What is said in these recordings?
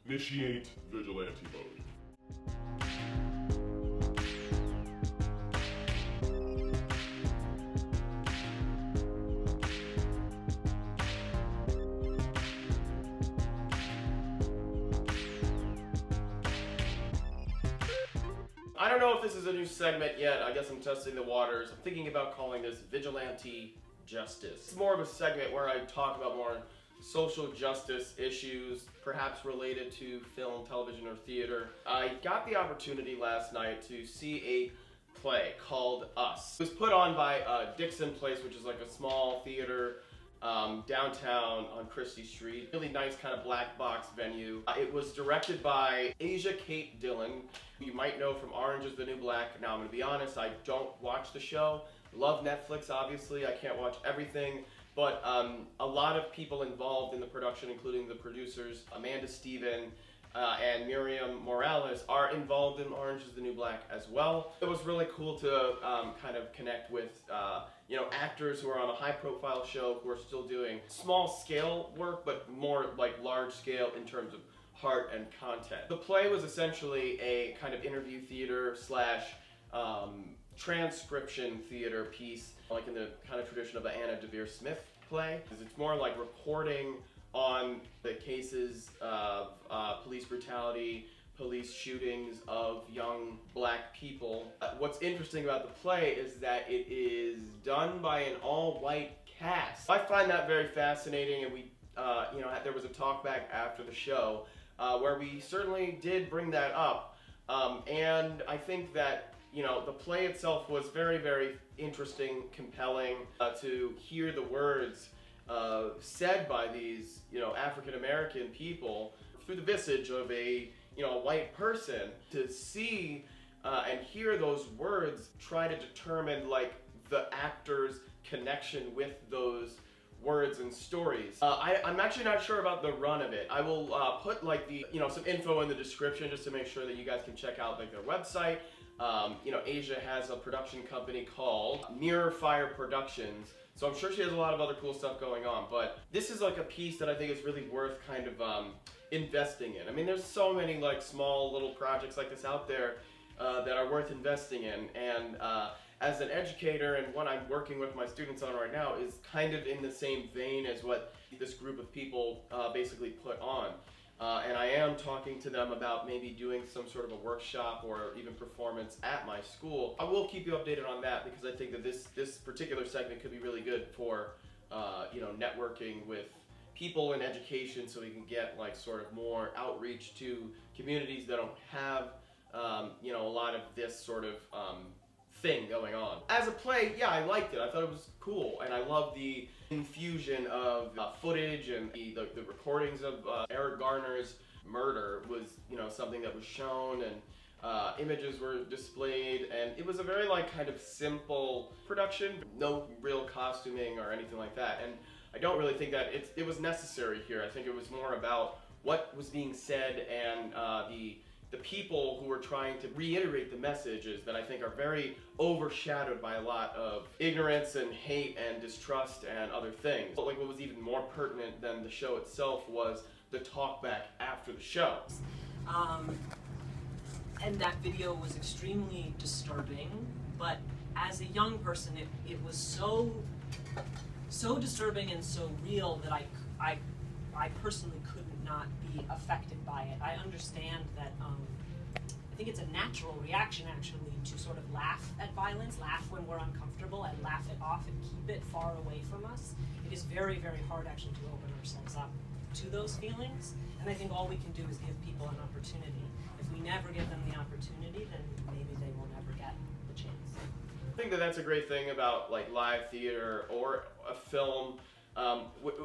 Initiate vigilante mode. I don't know if this is a new segment yet. I guess I'm testing the waters. I'm thinking about calling this Vigilante Justice. It's more of a segment where I talk about more social justice issues, perhaps related to film, television, or theater. I got the opportunity last night to see a play called Us. It was put on by Dixon Place, which is like a small theater downtown on Christie Street. Really nice kind of black box venue. It was directed by Asia Kate Dillon, who you might know from Orange is the New Black. Now I'm gonna be honest, I don't watch the show. Love Netflix, obviously. I can't watch everything, but a lot of people involved in the production, including the producers, Amanda Stephen, and Miriam Morales, are involved in Orange is the New Black as well. It was really cool to kind of connect with actors who are on a high profile show who are still doing small scale work, but more like large scale in terms of heart and content. The play was essentially a kind of interview theater slash transcription theater piece, like in the kind of tradition of the Anna Devere Smith play. It's more like reporting on the cases of police brutality, police shootings of young black people. What's interesting about the play is that it is done by an all-white cast. I find that very fascinating, and we, there was a talk back after the show where we certainly did bring that up, and I think that the play itself was very, very interesting, compelling to hear the words said by these, African American people through the visage of a white person, to see and hear those words, try to determine like the actor's connection with those words and stories. I'm actually not sure about the run of it. I will put like the some info in the description just to make sure that you guys can check out like their website. Asia has a production company called Mirror Fire Productions, so I'm sure she has a lot of other cool stuff going on, but this is like a piece that I think is really worth kind of investing in. I mean, there's so many like small little projects like this out there that are worth investing in, and as an educator, and what I'm working with my students on right now is kind of in the same vein as what this group of people basically put on. And I am talking to them about maybe doing some sort of a workshop or even performance at my school. I will keep you updated on that, because I think that this particular segment could be really good for networking with people in education, so we can get like sort of more outreach to communities that don't have a lot of this sort of thing going on. As a play, yeah, I liked it. I thought it was cool, and I love the infusion of footage, and the recordings of Eric Garner's murder was something that was shown, and images were displayed, and it was a very like kind of simple production, no real costuming or anything like that, and I don't really think that it was necessary here. I think it was more about what was being said, and the people who were trying to reiterate the messages that I think are very overshadowed by a lot of ignorance and hate and distrust and other things. But like what was even more pertinent than the show itself was the talk back after the show. And that video was extremely disturbing, but as a young person, it was so disturbing and so real that I personally could not be affected by it. I understand that I think it's a natural reaction actually to sort of laugh at violence, laugh when we're uncomfortable, and laugh it off and keep it far away from us. It is very, very hard actually to open ourselves up to those feelings, and I think all we can do is give people an opportunity. If we never give them the opportunity, then maybe they will never get the chance. I think that that's a great thing about like live theater or a film,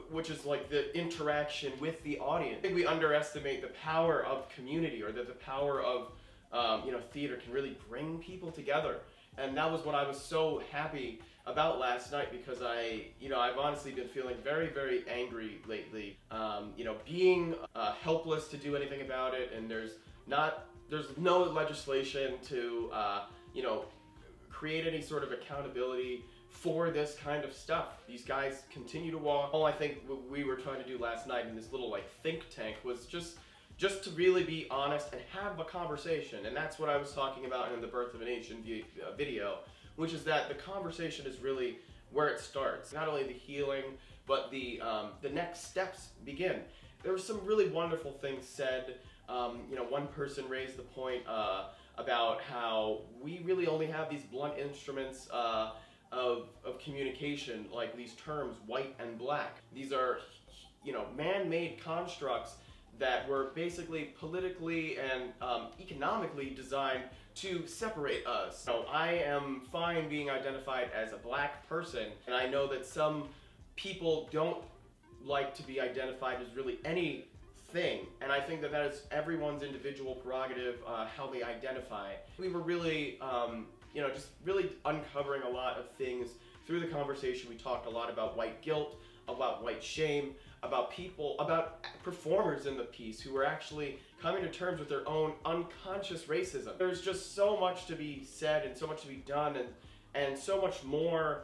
which is like the interaction with the audience. I think we underestimate the power of community, or that the power of theater can really bring people together. And that was what I was so happy about last night, because I've honestly been feeling very, very angry lately. Being helpless to do anything about it, and there's no legislation to create any sort of accountability for this kind of stuff. These guys continue to walk. All I think we were trying to do last night in this little like think tank was just just to really be honest and have a conversation. And that's what I was talking about in the Birth of a Nation video, which is that the conversation is really where it starts. Not only the healing, but the next steps begin. There were some really wonderful things said. One person raised the point about how we really only have these blunt instruments of communication, like these terms, white and black. These are, man-made constructs that were basically politically and economically designed to separate us. So I am fine being identified as a black person, and I know that some people don't like to be identified as really anything, and I think that is everyone's individual prerogative, how they identify. We were really, just really uncovering a lot of things through the conversation. We talked a lot about white guilt, about white shame, about performers in the piece who were actually coming to terms with their own unconscious racism. There's just so much to be said and so much to be done, and so much more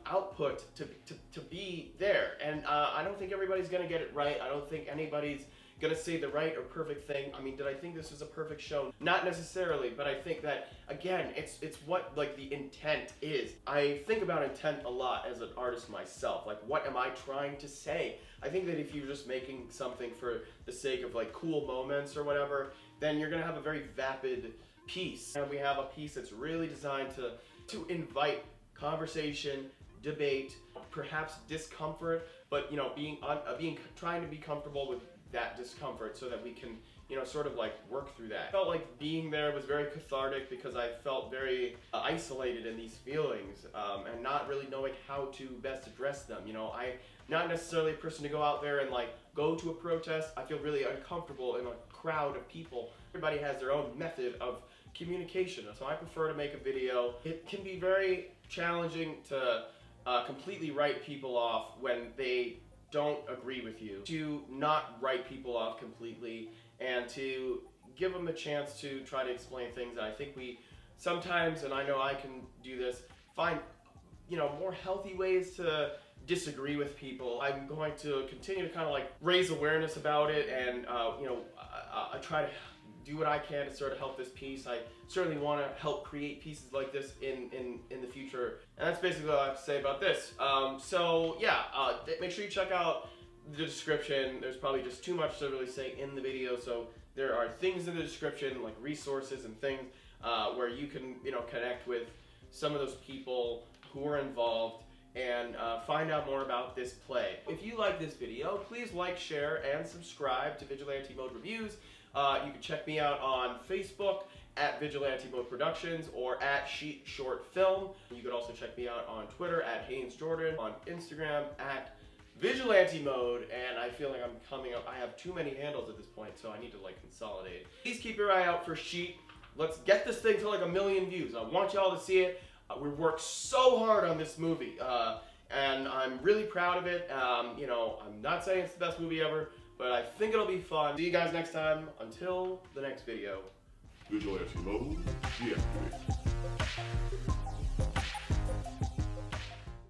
output to be there. And I don't think everybody's gonna get it right. I don't think anybody's gonna say the right or perfect thing. I mean, did I think this was a perfect show? Not necessarily, but I think that, again, it's what the intent is. I think about intent a lot as an artist myself. Like, what am I trying to say? I think that if you're just making something for the sake of cool moments or whatever, then you're gonna have a very vapid piece. And we have a piece that's really designed to invite conversation, debate, perhaps discomfort, but trying to be comfortable with that discomfort so that we can work through that. I felt like being there was very cathartic because I felt very isolated in these feelings and not really knowing how to best address them. I'm not necessarily a person to go out there and go to a protest. I feel really uncomfortable in a crowd of people. Everybody has their own method of communication, so I prefer to make a video. It can be very challenging to completely write people off when they don't agree with you, to not write people off completely, and to give them a chance to try to explain things. And I think we sometimes, and I know I can do this, find more healthy ways to disagree with people. I'm going to continue to raise awareness about it, and I try to do what I can to sort of help this piece. I certainly want to help create pieces like this in the future. And that's basically what I have to say about this. Make sure you check out the description. There's probably just too much to really say in the video, so there are things in the description, like resources and things, where you can connect with some of those people who are involved and find out more about this play. If you like this video, please like, share, and subscribe to Vigilante Mode Reviews. You can check me out on Facebook at Vigilante Mode Productions or at Sheet Short Film. You could also check me out on Twitter at Haynes Jordan, on Instagram at Vigilante Mode, and I feel like I'm coming up. I have too many handles at this point, so I need to consolidate. Please keep your eye out for Sheet. Let's get this thing to 1 million views. I want y'all to see it. We worked so hard on this movie, and I'm really proud of it. I'm not saying it's the best movie ever, but I think it'll be fun. See you guys next time. Until the next video. Vigilante Mode, deactivate.